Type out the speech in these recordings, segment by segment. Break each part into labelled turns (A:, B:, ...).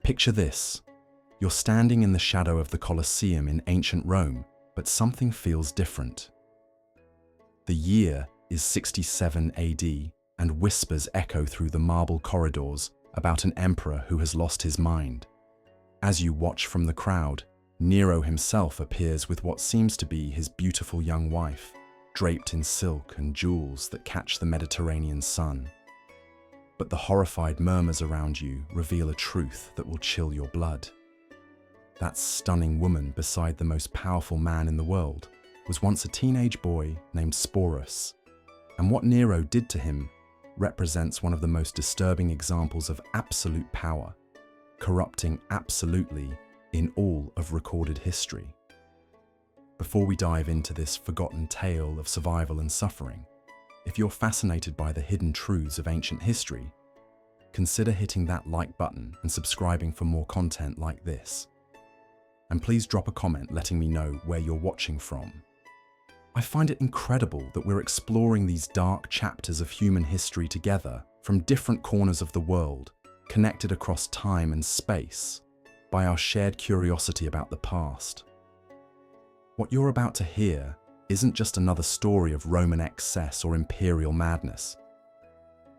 A: Picture this. You're standing in the shadow of the Colosseum in ancient Rome, but something feels different. The year is 67 AD, and whispers echo through the marble corridors about an emperor who has lost his mind. As you watch from the crowd, Nero himself appears with what seems to be his beautiful young wife, draped in silk and jewels that catch the Mediterranean sun. But the horrified murmurs around you reveal a truth that will chill your blood. That stunning woman beside the most powerful man in the world was once a teenage boy named Sporus, and what Nero did to him represents one of the most disturbing examples of absolute power, corrupting absolutely in all of recorded history. Before we dive into this forgotten tale of survival and suffering, if you're fascinated by the hidden truths of ancient history, consider hitting that like button and subscribing for more content like this. And please drop a comment letting me know where you're watching from. I find it incredible that we're exploring these dark chapters of human history together from different corners of the world, connected across time and space by our shared curiosity about the past. What you're about to hear isn't just another story of Roman excess or imperial madness.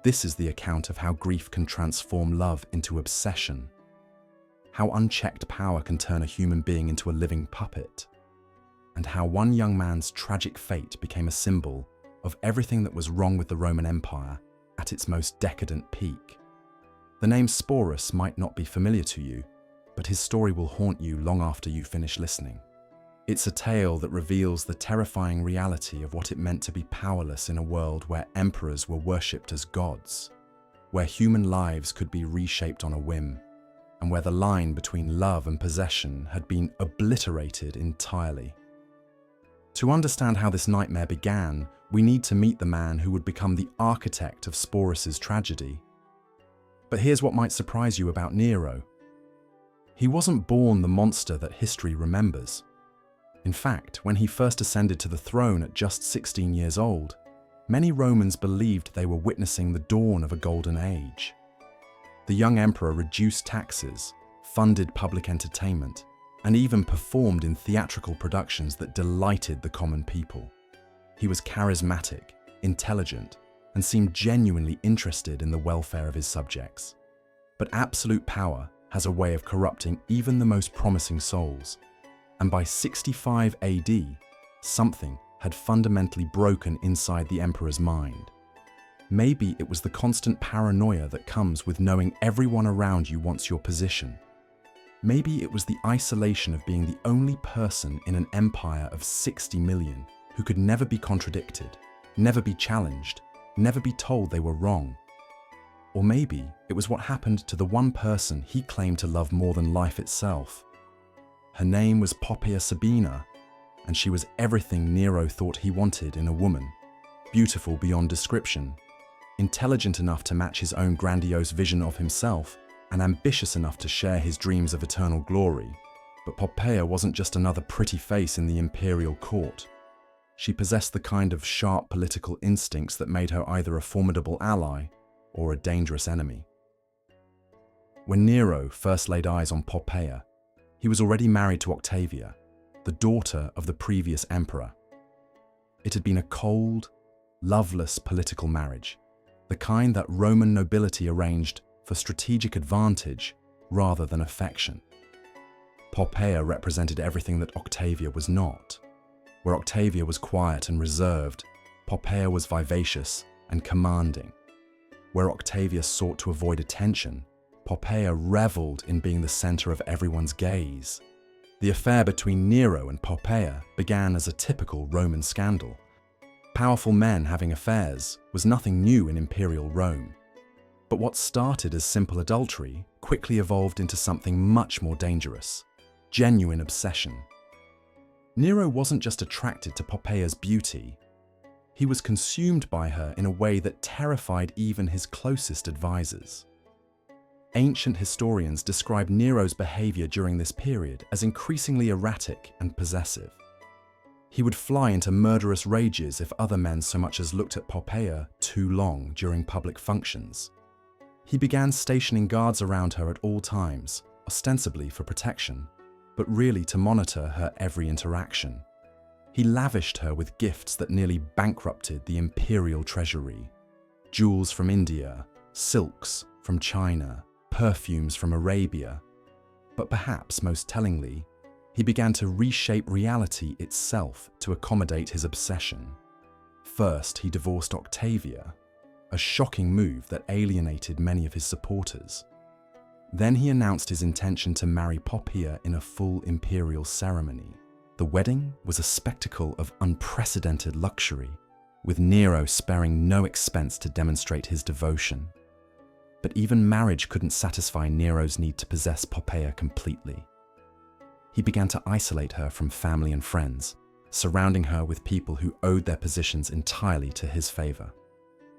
A: This is the account of how grief can transform love into obsession, how unchecked power can turn a human being into a living puppet, and how one young man's tragic fate became a symbol of everything that was wrong with the Roman Empire at its most decadent peak. The name Sporus might not be familiar to you, but his story will haunt you long after you finish listening. It's a tale that reveals the terrifying reality of what it meant to be powerless in a world where emperors were worshipped as gods, where human lives could be reshaped on a whim, and where the line between love and possession had been obliterated entirely. To understand how this nightmare began, we need to meet the man who would become the architect of Sporus's tragedy. But here's what might surprise you about Nero. He wasn't born the monster that history remembers. In fact, when he first ascended to the throne at just 16 years old, many Romans believed they were witnessing the dawn of a golden age. The young emperor reduced taxes, funded public entertainment, and even performed in theatrical productions that delighted the common people. He was charismatic, intelligent, and seemed genuinely interested in the welfare of his subjects. But absolute power has a way of corrupting even the most promising souls. And by 65 AD, something had fundamentally broken inside the emperor's mind. Maybe it was the constant paranoia that comes with knowing everyone around you wants your position. Maybe it was the isolation of being the only person in an empire of 60 million who could never be contradicted, never be challenged, never be told they were wrong. Or maybe it was what happened to the one person he claimed to love more than life itself. Her name was Poppaea Sabina, and she was everything Nero thought he wanted in a woman. Beautiful beyond description, intelligent enough to match his own grandiose vision of himself, and ambitious enough to share his dreams of eternal glory. But Poppaea wasn't just another pretty face in the imperial court. She possessed the kind of sharp political instincts that made her either a formidable ally or a dangerous enemy. When Nero first laid eyes on Poppaea, he was already married to Octavia, the daughter of the previous emperor. It had been a cold, loveless political marriage, the kind that Roman nobility arranged for strategic advantage rather than affection. Poppaea represented everything that Octavia was not. Where Octavia was quiet and reserved, Poppaea was vivacious and commanding. Where Octavia sought to avoid attention, Poppaea reveled in being the center of everyone's gaze. The affair between Nero and Poppaea began as a typical Roman scandal. Powerful men having affairs was nothing new in imperial Rome. But what started as simple adultery quickly evolved into something much more dangerous: genuine obsession. Nero wasn't just attracted to Poppaea's beauty. He was consumed by her in a way that terrified even his closest advisors. Ancient historians describe Nero's behavior during this period as increasingly erratic and possessive. He would fly into murderous rages if other men so much as looked at Poppaea too long during public functions. He began stationing guards around her at all times, ostensibly for protection, but really to monitor her every interaction. He lavished her with gifts that nearly bankrupted the imperial treasury. Jewels from India, silks from China, perfumes from Arabia. But perhaps most tellingly, he began to reshape reality itself to accommodate his obsession. First, he divorced Octavia, a shocking move that alienated many of his supporters. Then he announced his intention to marry Poppaea in a full imperial ceremony. The wedding was a spectacle of unprecedented luxury, with Nero sparing no expense to demonstrate his devotion. But even marriage couldn't satisfy Nero's need to possess Poppaea completely. He began to isolate her from family and friends, surrounding her with people who owed their positions entirely to his favor.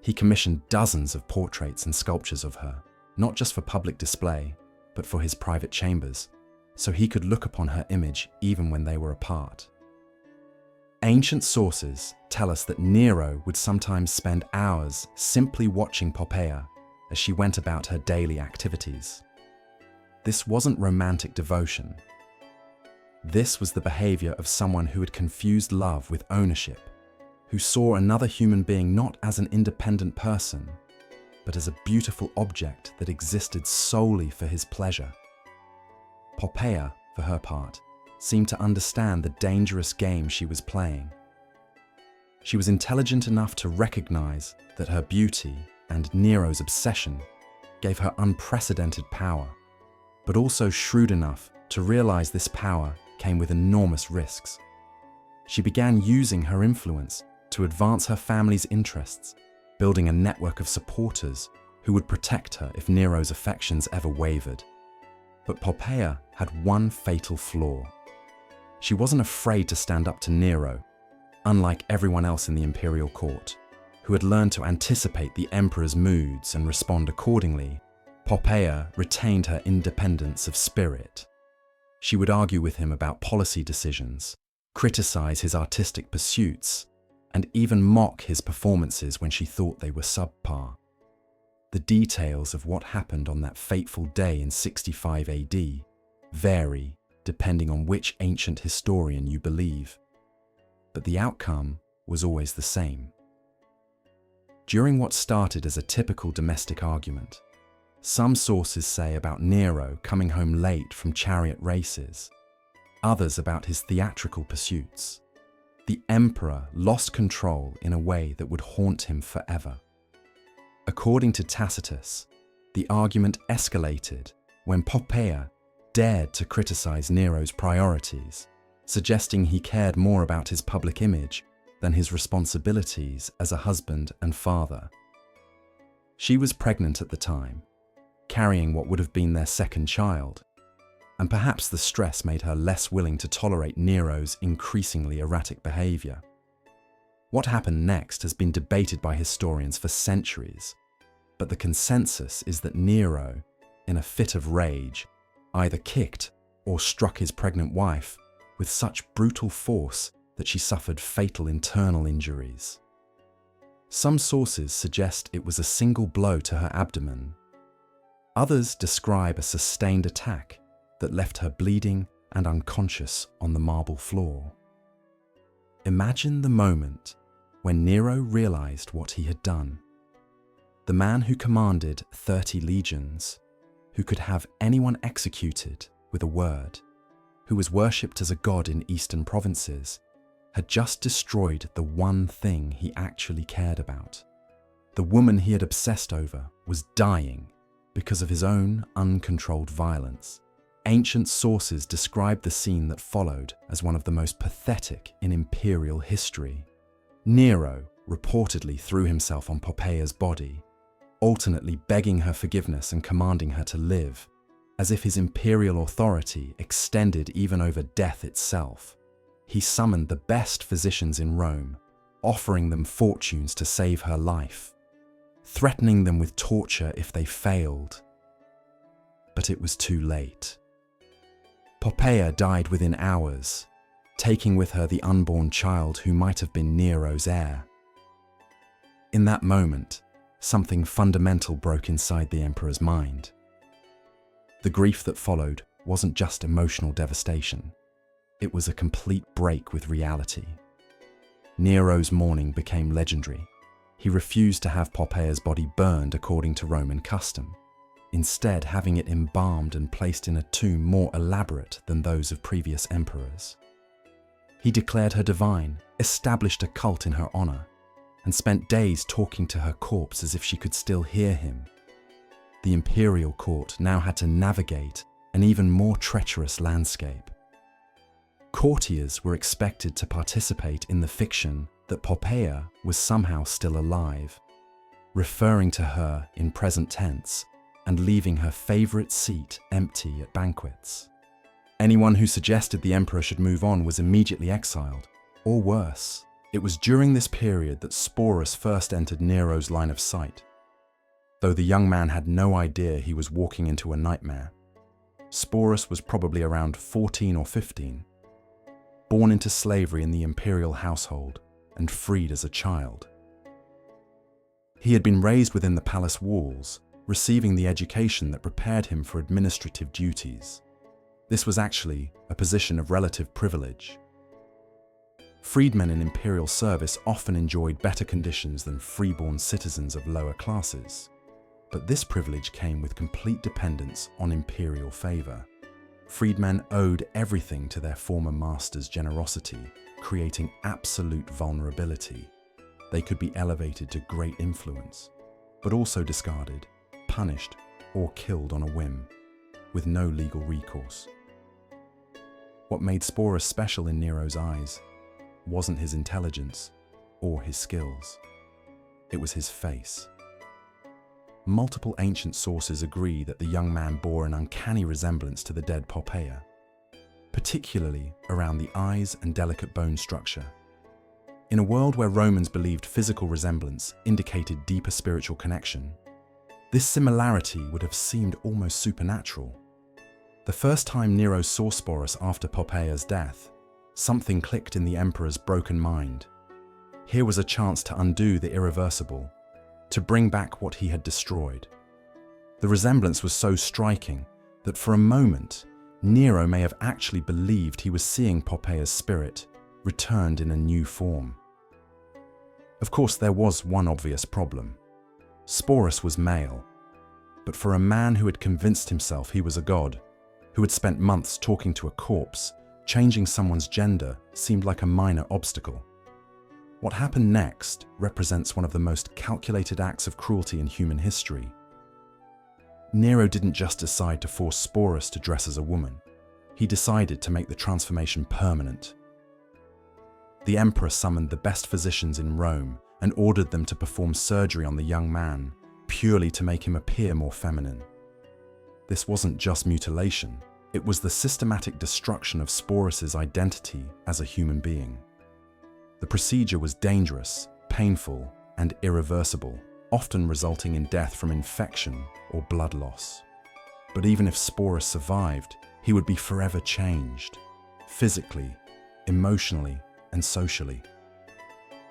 A: He commissioned dozens of portraits and sculptures of her, not just for public display, but for his private chambers, so he could look upon her image even when they were apart. Ancient sources tell us that Nero would sometimes spend hours simply watching Poppaea as she went about her daily activities. This wasn't romantic devotion. This was the behavior of someone who had confused love with ownership, who saw another human being not as an independent person, but as a beautiful object that existed solely for his pleasure. Poppaea, for her part, seemed to understand the dangerous game she was playing. She was intelligent enough to recognize that her beauty and Nero's obsession gave her unprecedented power, but also shrewd enough to realize this power came with enormous risks. She began using her influence to advance her family's interests, building a network of supporters who would protect her if Nero's affections ever wavered. But Poppaea had one fatal flaw. She wasn't afraid to stand up to Nero, unlike everyone else in the imperial court, who had learned to anticipate the emperor's moods and respond accordingly. Poppaea retained her independence of spirit. She would argue with him about policy decisions, criticize his artistic pursuits, and even mock his performances when she thought they were subpar. The details of what happened on that fateful day in 65 AD vary depending on which ancient historian you believe, but the outcome was always the same. During what started as a typical domestic argument, some sources say about Nero coming home late from chariot races, others about his theatrical pursuits. The emperor lost control in a way that would haunt him forever. According to Tacitus, the argument escalated when Poppaea dared to criticize Nero's priorities, suggesting he cared more about his public image than his responsibilities as a husband and father. She was pregnant at the time, carrying what would have been their second child, and perhaps the stress made her less willing to tolerate Nero's increasingly erratic behavior. What happened next has been debated by historians for centuries, but the consensus is that Nero, in a fit of rage, either kicked or struck his pregnant wife with such brutal force that she suffered fatal internal injuries. Some sources suggest it was a single blow to her abdomen. Others describe a sustained attack that left her bleeding and unconscious on the marble floor. Imagine the moment when Nero realized what he had done. The man who commanded 30 legions, who could have anyone executed with a word, who was worshipped as a god in eastern provinces, had just destroyed the one thing he actually cared about. The woman he had obsessed over was dying because of his own uncontrolled violence. Ancient sources describe the scene that followed as one of the most pathetic in imperial history. Nero reportedly threw himself on Poppaea's body, alternately begging her forgiveness and commanding her to live, as if his imperial authority extended even over death itself. He summoned the best physicians in Rome, offering them fortunes to save her life, threatening them with torture if they failed. But it was too late. Poppaea died within hours, taking with her the unborn child who might have been Nero's heir. In that moment, something fundamental broke inside the emperor's mind. The grief that followed wasn't just emotional devastation. It was a complete break with reality. Nero's mourning became legendary. He refused to have Poppeia's body burned according to Roman custom, instead having it embalmed and placed in a tomb more elaborate than those of previous emperors. He declared her divine, established a cult in her honor, and spent days talking to her corpse as if she could still hear him. The imperial court now had to navigate an even more treacherous landscape. Courtiers were expected to participate in the fiction that Poppaea was somehow still alive, referring to her in present tense and leaving her favorite seat empty at banquets. Anyone who suggested the emperor should move on was immediately exiled, or worse. It was during this period that Sporus first entered Nero's line of sight. Though the young man had no idea he was walking into a nightmare, Sporus was probably around 14 or 15, born into slavery in the imperial household and freed as a child. He had been raised within the palace walls, receiving the education that prepared him for administrative duties. This was actually a position of relative privilege. Freedmen in imperial service often enjoyed better conditions than freeborn citizens of lower classes, but this privilege came with complete dependence on imperial favor. Freedmen owed everything to their former master's generosity, creating absolute vulnerability. They could be elevated to great influence, but also discarded, punished, or killed on a whim, with no legal recourse. What made Sporus special in Nero's eyes wasn't his intelligence or his skills. It was his face. Multiple ancient sources agree that the young man bore an uncanny resemblance to the dead Poppaea, particularly around the eyes and delicate bone structure. In a world where Romans believed physical resemblance indicated deeper spiritual connection, this similarity would have seemed almost supernatural. The first time Nero saw Sporus after Poppeia's death, something clicked in the emperor's broken mind. Here was a chance to undo the irreversible, to bring back what he had destroyed. The resemblance was so striking that for a moment, Nero may have actually believed he was seeing Poppeia's spirit returned in a new form. Of course, there was one obvious problem. Sporus was male, but for a man who had convinced himself he was a god, who had spent months talking to a corpse, changing someone's gender seemed like a minor obstacle. What happened next represents one of the most calculated acts of cruelty in human history. Nero didn't just decide to force Sporus to dress as a woman. He decided to make the transformation permanent. The emperor summoned the best physicians in Rome and ordered them to perform surgery on the young man, purely to make him appear more feminine. This wasn't just mutilation, it was the systematic destruction of Sporus's identity as a human being. The procedure was dangerous, painful, and irreversible, often resulting in death from infection or blood loss. But even if Sporus survived, he would be forever changed, physically, emotionally, and socially.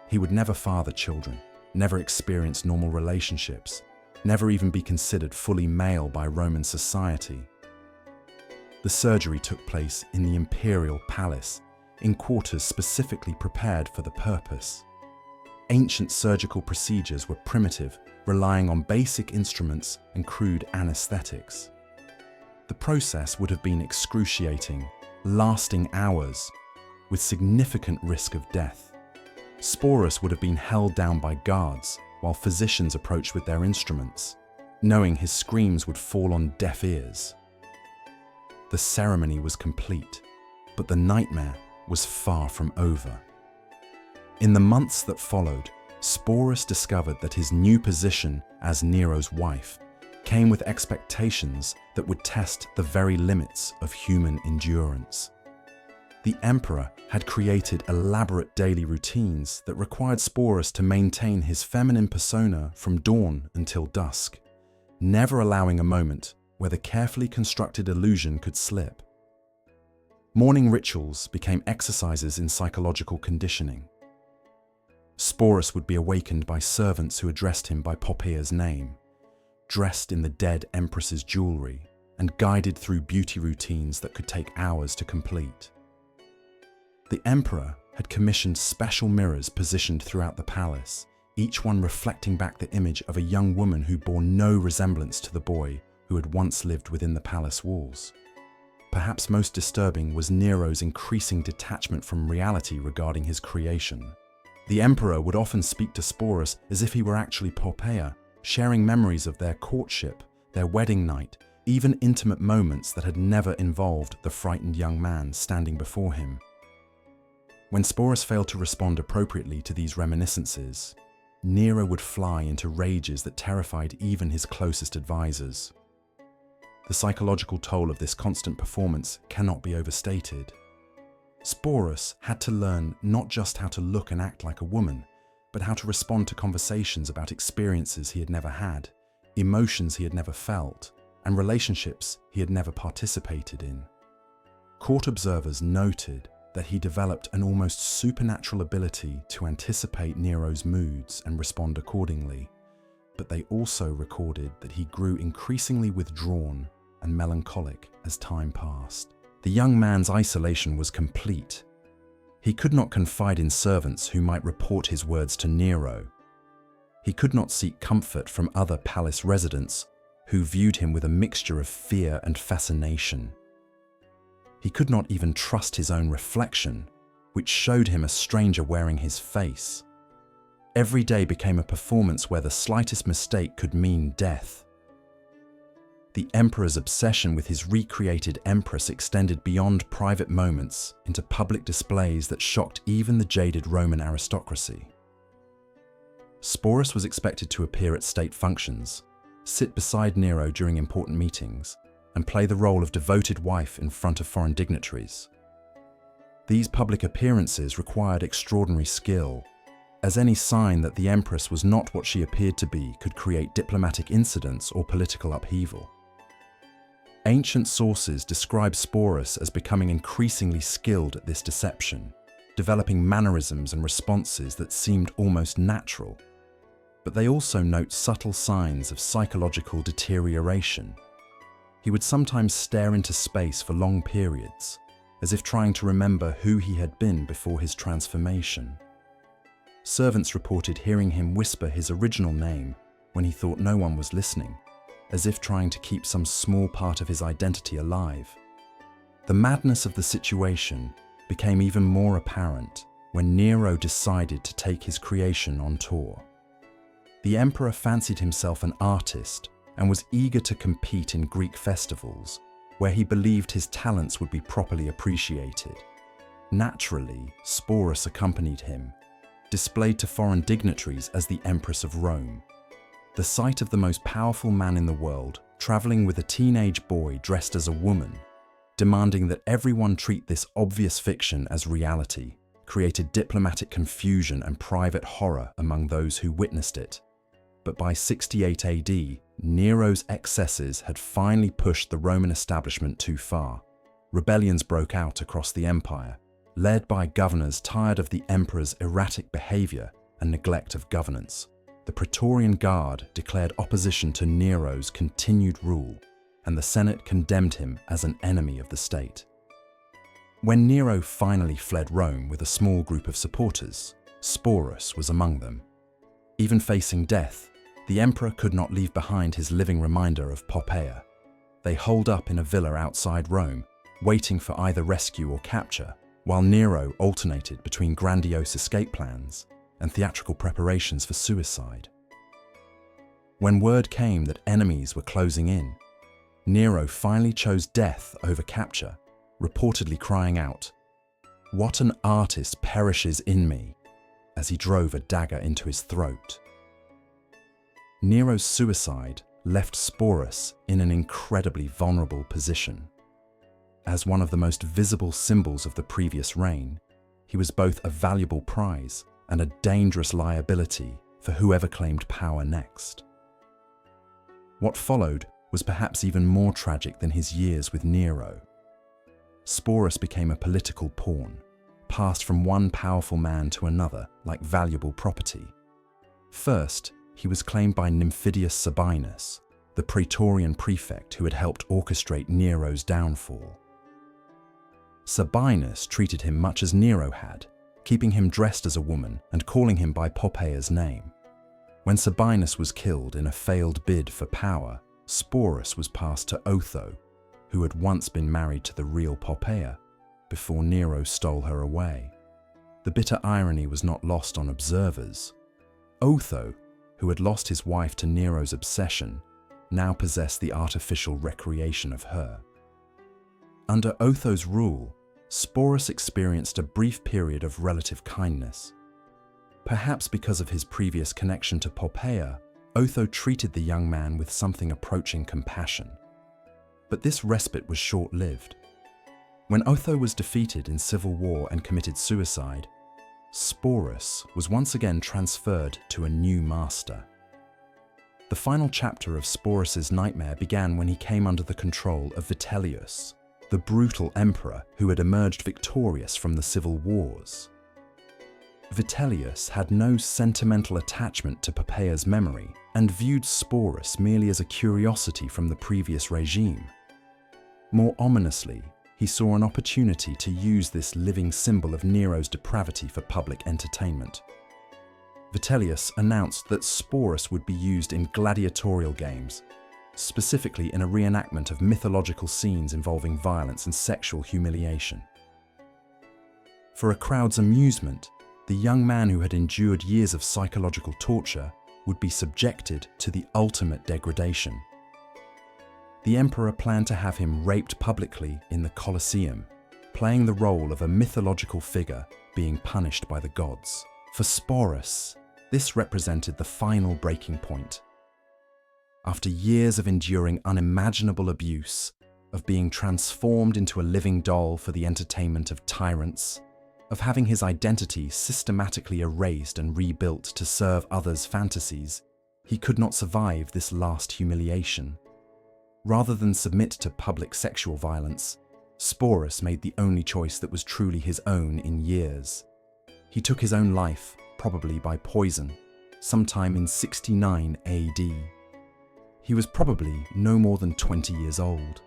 A: He would never father children, never experience normal relationships, never even be considered fully male by Roman society. The surgery took place in the imperial palace, in quarters specifically prepared for the purpose. Ancient surgical procedures were primitive, relying on basic instruments and crude anesthetics. The process would have been excruciating, lasting hours, with significant risk of death. Sporus would have been held down by guards while physicians approached with their instruments, knowing his screams would fall on deaf ears. The ceremony was complete, but the nightmare was far from over. In the months that followed, Sporus discovered that his new position as Nero's wife came with expectations that would test the very limits of human endurance. The emperor had created elaborate daily routines that required Sporus to maintain his feminine persona from dawn until dusk, never allowing a moment where the carefully constructed illusion could slip. Morning rituals became exercises in psychological conditioning. Sporus would be awakened by servants who addressed him by Poppeia's name, dressed in the dead empress's jewelry, and guided through beauty routines that could take hours to complete. The emperor had commissioned special mirrors positioned throughout the palace, each one reflecting back the image of a young woman who bore no resemblance to the boy who had once lived within the palace walls. Perhaps most disturbing was Nero's increasing detachment from reality regarding his creation. The emperor would often speak to Sporus as if he were actually Poppaea, sharing memories of their courtship, their wedding night, even intimate moments that had never involved the frightened young man standing before him. When Sporus failed to respond appropriately to these reminiscences, Nero would fly into rages that terrified even his closest advisors. The psychological toll of this constant performance cannot be overstated. Sporus had to learn not just how to look and act like a woman, but how to respond to conversations about experiences he had never had, emotions he had never felt, and relationships he had never participated in. Court observers noted that he developed an almost supernatural ability to anticipate Nero's moods and respond accordingly, but they also recorded that he grew increasingly withdrawn and melancholic as time passed. The young man's isolation was complete. He could not confide in servants who might report his words to Nero. He could not seek comfort from other palace residents who viewed him with a mixture of fear and fascination. He could not even trust his own reflection, which showed him a stranger wearing his face. Every day became a performance where the slightest mistake could mean death. The emperor's obsession with his recreated empress extended beyond private moments into public displays that shocked even the jaded Roman aristocracy. Sporus was expected to appear at state functions, sit beside Nero during important meetings, and play the role of devoted wife in front of foreign dignitaries. These public appearances required extraordinary skill, as any sign that the empress was not what she appeared to be could create diplomatic incidents or political upheaval. Ancient sources describe Sporus as becoming increasingly skilled at this deception, developing mannerisms and responses that seemed almost natural. But they also note subtle signs of psychological deterioration. He would sometimes stare into space for long periods, as if trying to remember who he had been before his transformation. Servants reported hearing him whisper his original name when he thought no one was listening, as if trying to keep some small part of his identity alive. The madness of the situation became even more apparent when Nero decided to take his creation on tour. The emperor fancied himself an artist and was eager to compete in Greek festivals, where he believed his talents would be properly appreciated. Naturally, Sporus accompanied him, displayed to foreign dignitaries as the Empress of Rome. The sight of the most powerful man in the world traveling with a teenage boy dressed as a woman, demanding that everyone treat this obvious fiction as reality, created diplomatic confusion and private horror among those who witnessed it. But by 68 AD, Nero's excesses had finally pushed the Roman establishment too far. Rebellions broke out across the empire, led by governors tired of the emperor's erratic behavior and neglect of governance. The Praetorian Guard declared opposition to Nero's continued rule, and the Senate condemned him as an enemy of the state. When Nero finally fled Rome with a small group of supporters, Sporus was among them. Even facing death, the emperor could not leave behind his living reminder of Poppaea. They holed up in a villa outside Rome, waiting for either rescue or capture, while Nero alternated between grandiose escape plans and theatrical preparations for suicide. When word came that enemies were closing in, Nero finally chose death over capture, reportedly crying out, "What an artist perishes in me," as he drove a dagger into his throat. Nero's suicide left Sporus in an incredibly vulnerable position. As one of the most visible symbols of the previous reign, he was both a valuable prize and a dangerous liability for whoever claimed power next. What followed was perhaps even more tragic than his years with Nero. Sporus became a political pawn, passed from one powerful man to another like valuable property. First, he was claimed by Nymphidius Sabinus, the Praetorian prefect who had helped orchestrate Nero's downfall. Sabinus treated him much as Nero had, keeping him dressed as a woman and calling him by Poppeia's name. When Sabinus was killed in a failed bid for power, Sporus was passed to Otho, who had once been married to the real Poppaea, before Nero stole her away. The bitter irony was not lost on observers. Otho, who had lost his wife to Nero's obsession, now possessed the artificial recreation of her. Under Otho's rule, Sporus experienced a brief period of relative kindness. Perhaps because of his previous connection to Poppaea, Otho treated the young man with something approaching compassion. But this respite was short-lived. When Otho was defeated in civil war and committed suicide, Sporus was once again transferred to a new master. The final chapter of Sporus's nightmare began when he came under the control of Vitellius, the brutal emperor who had emerged victorious from the civil wars. Vitellius had no sentimental attachment to Poppeia's memory and viewed Sporus merely as a curiosity from the previous regime. More ominously, he saw an opportunity to use this living symbol of Nero's depravity for public entertainment. Vitellius announced that Sporus would be used in gladiatorial games, specifically in a reenactment of mythological scenes involving violence and sexual humiliation. For a crowd's amusement, the young man who had endured years of psychological torture would be subjected to the ultimate degradation. The emperor planned to have him raped publicly in the Colosseum, playing the role of a mythological figure being punished by the gods. For Sporus, this represented the final breaking point. After years of enduring unimaginable abuse, of being transformed into a living doll for the entertainment of tyrants, of having his identity systematically erased and rebuilt to serve others' fantasies, he could not survive this last humiliation. Rather than submit to public sexual violence, Sporus made the only choice that was truly his own in years. He took his own life, probably by poison, sometime in 69 AD. He was probably no more than 20 years old.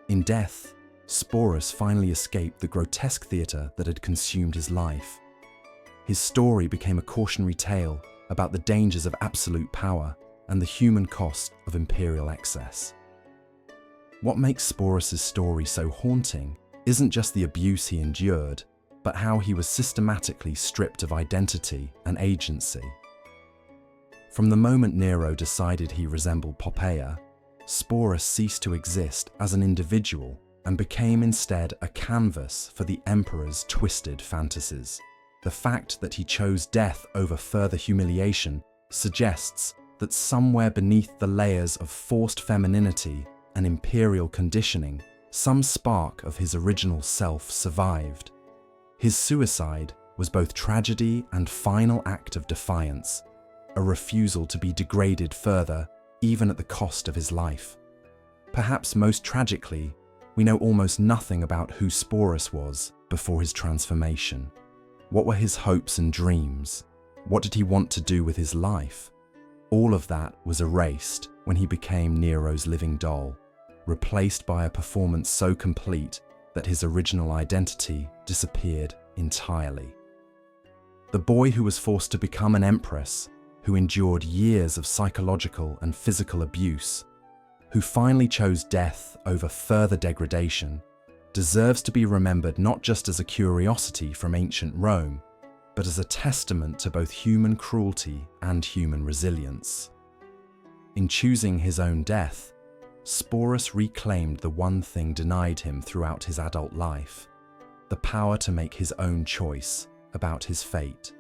A: In death, Sporus finally escaped the grotesque theatre that had consumed his life. His story became a cautionary tale about the dangers of absolute power and the human cost of imperial excess. What makes Sporus's story so haunting isn't just the abuse he endured, but how he was systematically stripped of identity and agency. From the moment Nero decided he resembled Poppaea, Sporus ceased to exist as an individual and became instead a canvas for the emperor's twisted fantasies. The fact that he chose death over further humiliation suggests that somewhere beneath the layers of forced femininity and imperial conditioning, some spark of his original self survived. His suicide was both tragedy and final act of defiance, a refusal to be degraded further, even at the cost of his life. Perhaps most tragically, we know almost nothing about who Sporus was before his transformation. What were his hopes and dreams? What did he want to do with his life? All of that was erased when he became Nero's living doll, replaced by a performance so complete that his original identity disappeared entirely. The boy who was forced to become an empress, who endured years of psychological and physical abuse, who finally chose death over further degradation, deserves to be remembered not just as a curiosity from ancient Rome, but as a testament to both human cruelty and human resilience. In choosing his own death, Sporus reclaimed the one thing denied him throughout his adult life: the power to make his own choice about his fate.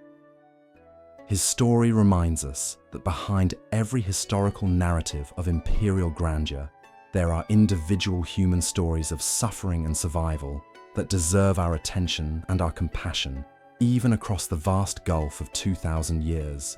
A: His story reminds us that behind every historical narrative of imperial grandeur, there are individual human stories of suffering and survival that deserve our attention and our compassion, even across the vast gulf of 2,000 years.